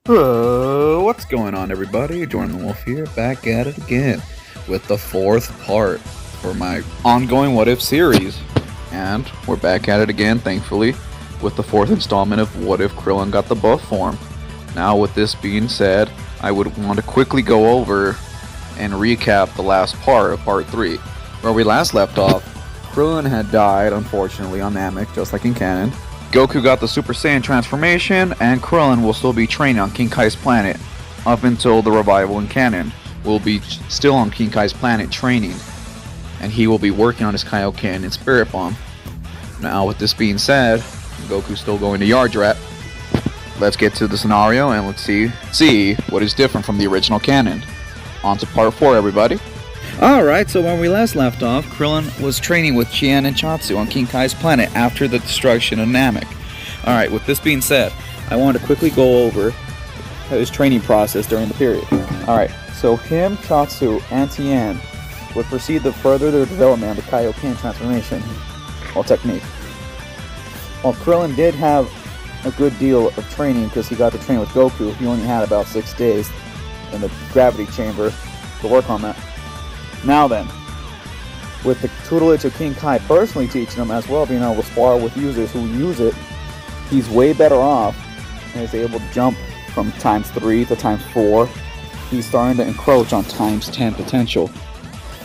What's going on, everybody? Jordan the Wolf here, back at it again with the fourth part for my ongoing What If series. And we're back at it again, thankfully, with the fourth installment of What If Krillin got the buff form. Now, with this being said, I would want to quickly go over and recap the last part of part 3. Where we last left off, Krillin had died, unfortunately, on Namek, just like in canon. Goku got the Super Saiyan transformation, and Krillin will still be training on King Kai's planet up until the revival in canon. Will be still on King Kai's planet training, and he will be working on his Kaioken and Spirit Bomb. Now, with this being said, Goku's still going to Yardrat. Let's get to the scenario and let's see what is different from the original canon. On to part 4, everybody. Alright, so when we last left off, Krillin was training with Tien and Chaozu on King Kai's planet after the destruction of Namek. Alright, with this being said, I wanted to quickly go over his training process during the period. Alright, so him, Chaozu, and Tien would proceed to further their development of the Kaioken transformation, or technique. While Krillin did have a good deal of training because he got to train with Goku, he only had about 6 days in the gravity chamber to work on that. Now then, with the tutelage of King Kai personally teaching him, as well being able to spar with users who use it, he's way better off and is able to jump from times 3 to times 4. He's starting to encroach on times 10 potential.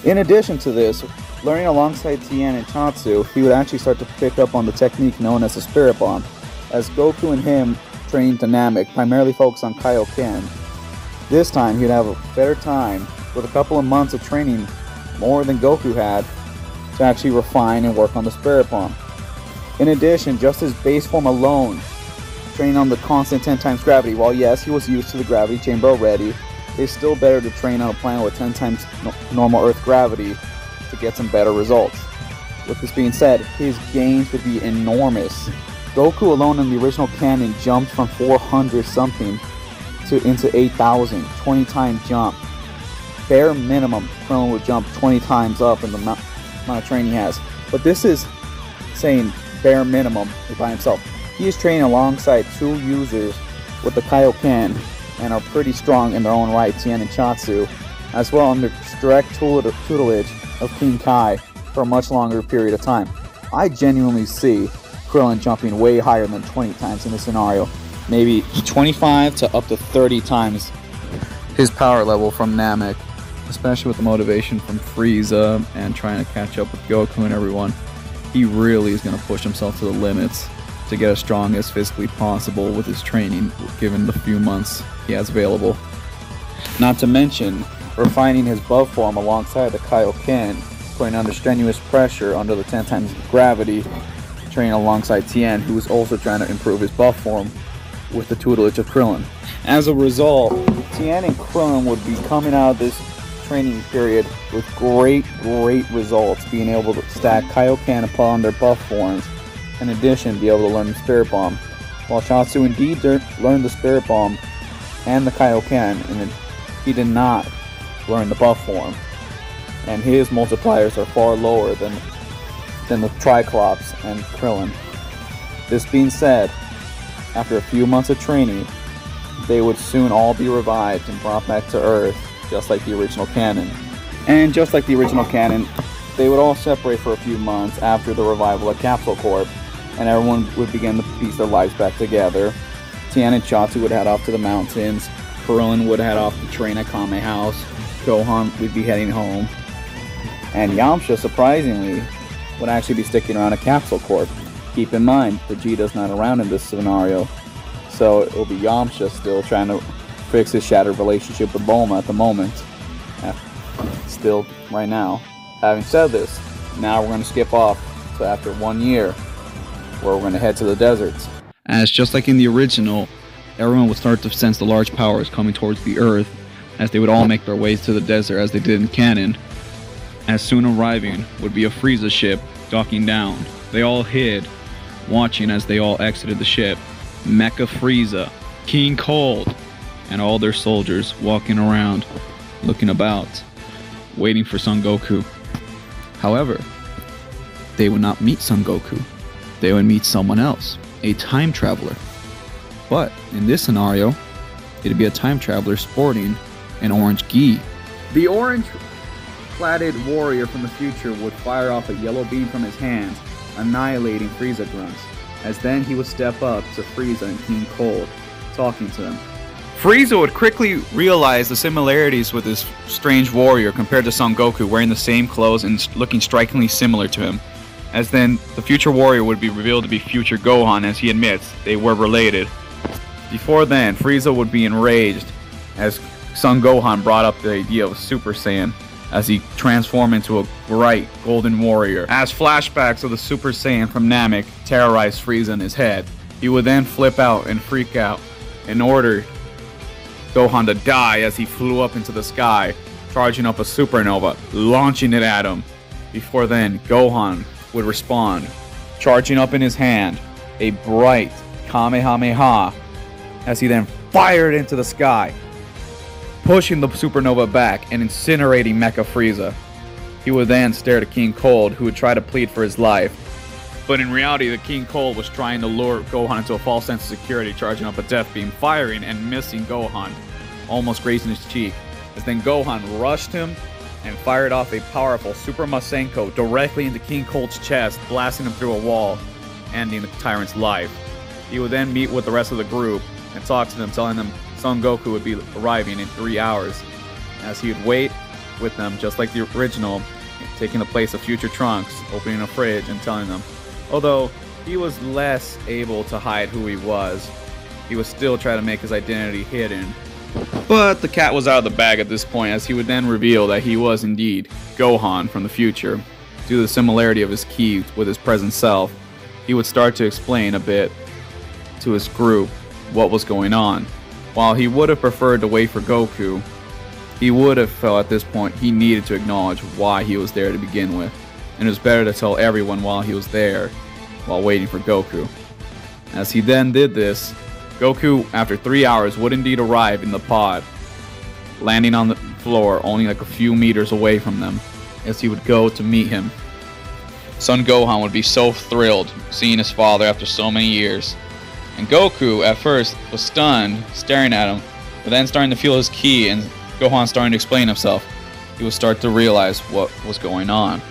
In addition to this, learning alongside Tien and Chaozu, he would actually start to pick up on the technique known as the Spirit Bomb. As Goku and him trained to Namek, primarily focused on Kaioken, this time he'd have a better time with a couple of months of training, more than Goku had, to actually refine and work on the Spirit Bomb. In addition, just his base form alone, training on the constant 10 times gravity, while yes, he was used to the gravity chamber already, it's still better to train on a planet with 10 times normal Earth gravity to get some better results. With this being said, his gains would be enormous. Goku alone in the original canon jumped from 400 something into 8,000, 20 time jump. Bare minimum, Krillin would jump 20 times up in the amount of training he has. But this is saying bare minimum by himself. He is training alongside 2 users with the Kaioken and are pretty strong in their own right, Tien and Chaozu, as well under direct tutelage of King Kai for a much longer period of time. I genuinely see Krillin jumping way higher than 20 times in this scenario. Maybe 25 to up to 30 times his power level from Namek, especially with the motivation from Frieza and trying to catch up with Goku and everyone. He really is going to push himself to the limits to get as strong as physically possible with his training, given the few months he has available. Not to mention, refining his buff form alongside the Kaioken, putting under strenuous pressure under the 10 times gravity, training alongside Tien, who is also trying to improve his buff form with the tutelage of Krillin. As a result, Tien and Krillin would be coming out of this training period with great results, being able to stack Kaioken upon their buff forms, in addition be able to learn the Spirit Bomb. While Chaozu indeed learned the Spirit Bomb and the Kaioken, and he did not learn the buff form, and his multipliers are far lower than the Triclops and Krillin. This being said, after a few months of training, they would soon all be revived and brought back to Earth, just like the original canon. And just like the original canon, they would all separate for a few months after the revival of Capsule Corp, and everyone would begin to piece their lives back together. Tien and Chaozu would head off to the mountains, Krillin would head off to train at Kame House, Gohan would be heading home, and Yamcha, surprisingly, would actually be sticking around at Capsule Corp. Keep in mind, Vegeta's not around in this scenario, so it will be Yamcha still trying to fix his shattered relationship with Bulma at the moment. Still, right now. Having said this, now we're going to skip off to after 1 year, where we're going to head to the deserts. As just like in the original, everyone would start to sense the large powers coming towards the Earth, as they would all make their ways to the desert as they did in canon. As soon arriving would be a Frieza ship docking down. They all hid, watching as they all exited the ship. Mecha Frieza, King Cold, and all their soldiers walking around, looking about, waiting for Son Goku. However, they would not meet Son Goku. They would meet someone else, a time traveler. But in this scenario, it'd be a time traveler sporting an orange gi. The orange-cladded warrior from the future would fire off a yellow beam from his hands, annihilating Frieza grunts, as then he would step up to Frieza and King Cold, talking to them. Frieza would quickly realize the similarities with this strange warrior compared to Son Goku, wearing the same clothes and looking strikingly similar to him, as then the future warrior would be revealed to be future Gohan, as he admits they were related. Before then, Frieza would be enraged as Son Gohan brought up the idea of Super Saiyan, as he transformed into a bright golden warrior. As flashbacks of the Super Saiyan from Namek terrorized Frieza in his head, he would then flip out and freak out and order Gohan to die as he flew up into the sky, charging up a supernova, launching it at him. Before then, Gohan would respond, charging up in his hand a bright Kamehameha, as he then fired into the sky, pushing the supernova back and incinerating Mecha Frieza. He would then stare at King Cold, who would try to plead for his life. But in reality, the King Cold was trying to lure Gohan into a false sense of security, charging up a death beam, firing and missing Gohan, almost grazing his cheek. As then Gohan rushed him and fired off a powerful Super Masenko directly into King Cold's chest, blasting him through a wall, ending the tyrant's life. He would then meet with the rest of the group and talk to them, telling them Son Goku would be arriving in 3 hours, as he would wait with them just like the original, taking the place of future Trunks, opening a fridge and telling them. Although he was less able to hide who he was, he would still try to make his identity hidden. But the cat was out of the bag at this point, as he would then reveal that he was indeed Gohan from the future. Due to the similarity of his ki with his present self, he would start to explain a bit to his group what was going on. While he would have preferred to wait for Goku, he would have felt at this point he needed to acknowledge why he was there to begin with, and it was better to tell everyone while he was there, while waiting for Goku. As he then did this, Goku, after 3 hours, would indeed arrive in the pod, landing on the floor only like a few meters away from them, as he would go to meet him. Son Gohan would be so thrilled seeing his father after so many years. And Goku, at first, was stunned, staring at him, but then starting to feel his ki and Gohan starting to explain himself, he would start to realize what was going on.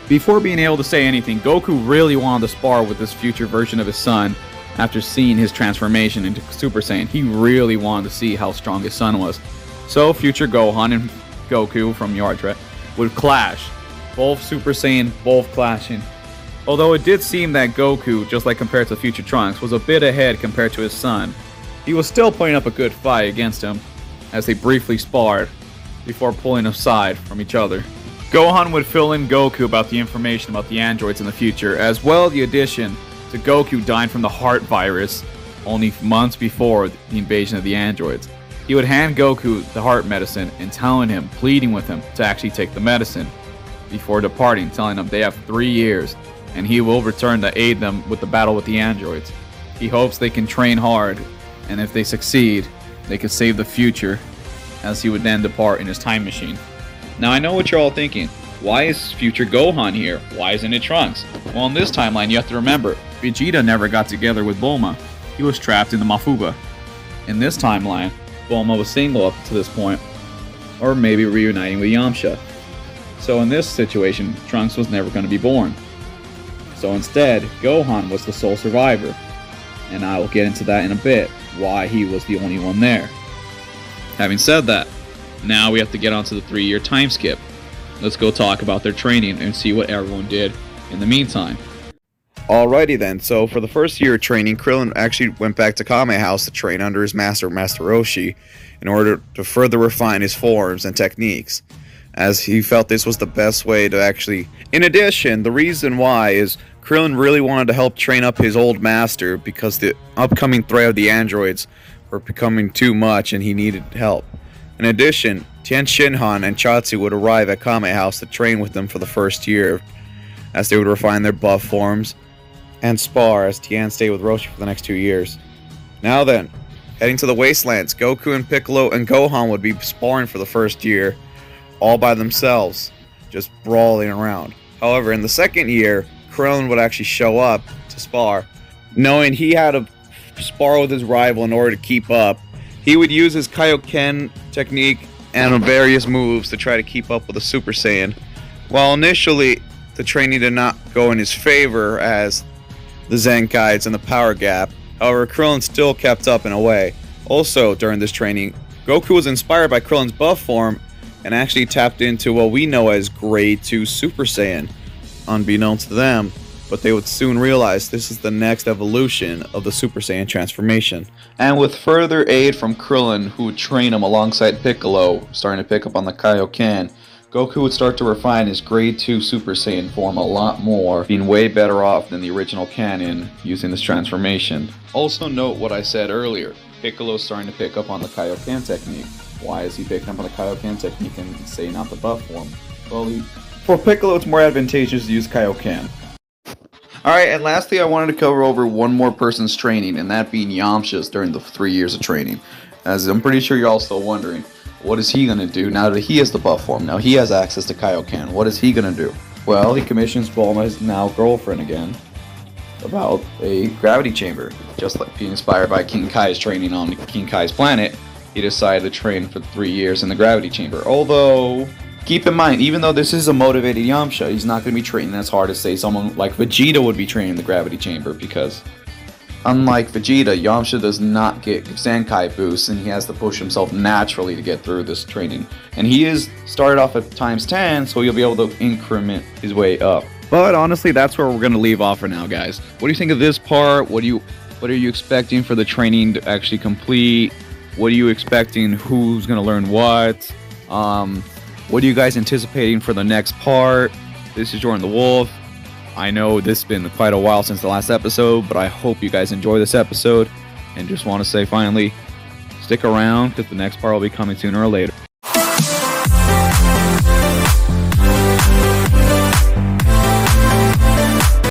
Before being able to say anything, Goku really wanted to spar with this future version of his son. After seeing his transformation into Super Saiyan, he really wanted to see how strong his son was. So future Gohan and Goku from Yardrat would clash, both Super Saiyan, both clashing. Although it did seem that Goku, just like compared to future Trunks, was a bit ahead compared to his son, he was still putting up a good fight against him, as they briefly sparred, before pulling aside from each other. Gohan would fill in Goku about the information about the androids in the future, as well as the addition to Goku dying from the heart virus only months before the invasion of the androids. He would hand Goku the heart medicine and telling him, pleading with him to actually take the medicine before departing, telling him they have 3 years and he will return to aid them with the battle with the androids. He hopes they can train hard, and if they succeed, they can save the future, as he would then depart in his time machine. Now I know what you're all thinking. Why is future Gohan here? Why isn't it Trunks? Well, in this timeline, you have to remember, Vegeta never got together with Bulma. He was trapped in the Mafuba. In this timeline, Bulma was single up to this point, or maybe reuniting with Yamcha. So in this situation, Trunks was never going to be born. So instead, Gohan was the sole survivor. And I will get into that in a bit, why he was the only one there. Having said that, now we have to get onto the 3-year time skip. Let's go talk about their training and see what everyone did in the meantime. Alrighty then, so for the first year of training, Krillin actually went back to Kame House to train under his master, Master Roshi, in order to further refine his forms and techniques, as he felt this was the best way to actually... In addition, the reason why is Krillin really wanted to help train up his old master because the upcoming threat of the androids were becoming too much and he needed help. In addition, Tien Shinhan and Chatsu would arrive at Kame House to train with them for the first year, as they would refine their buff forms and spar as Tien stayed with Roshi for the next 2 years. Now then, heading to the Wastelands, Goku and Piccolo and Gohan would be sparring for the first year, all by themselves, just brawling around. However, in the second year, Krillin would actually show up to spar. Knowing he had to spar with his rival in order to keep up, He would use his Kaioken technique and various moves to try to keep up with the Super Saiyan. While initially the training did not go in his favor as the Zenkai's and the power gap, however, Krillin still kept up in a way. Also, during this training, Goku was inspired by Krillin's buff form and actually tapped into what we know as Grade 2 Super Saiyan, unbeknownst to them, but they would soon realize this is the next evolution of the Super Saiyan transformation. And with further aid from Krillin, who would train him alongside Piccolo, starting to pick up on the Kaioken, Goku would start to refine his Grade 2 Super Saiyan form a lot more, being way better off than the original canon using this transformation. Also note what I said earlier, Piccolo's starting to pick up on the Kaioken technique. Why is he picking up on the Kaioken technique and say not the buff form? Well, for Piccolo it's more advantageous to use Kaioken. Alright, and lastly I wanted to cover over one more person's training, and that being Yamcha's during the 3 years of training. As I'm pretty sure you're all still wondering, what is he going to do now that he has the buff form? Now he has access to Kaioken. What is he going to do? Well, he commissions Bulma's now girlfriend again about a gravity chamber. Just like being inspired by King Kai's training on King Kai's planet, he decided to train for 3 years in the gravity chamber. Although, keep in mind, even though this is a motivated Yamcha, he's not going to be training as hard as, say, someone like Vegeta would be training in the gravity chamber, because unlike Vegeta, Yamcha does not get Zenkai boosts, and he has to push himself naturally to get through this training. And he is started off at times 10, so he'll be able to increment his way up. But honestly, that's where we're going to leave off for now, guys. What do you think of this part? What are you expecting for the training to actually complete? What are you expecting? Who's going to learn what? What are you guys anticipating for the next part? This is Jordan the Wolf. I know this has been quite a while since the last episode, but I hope you guys enjoy this episode. And just want to say finally, stick around because the next part will be coming sooner or later.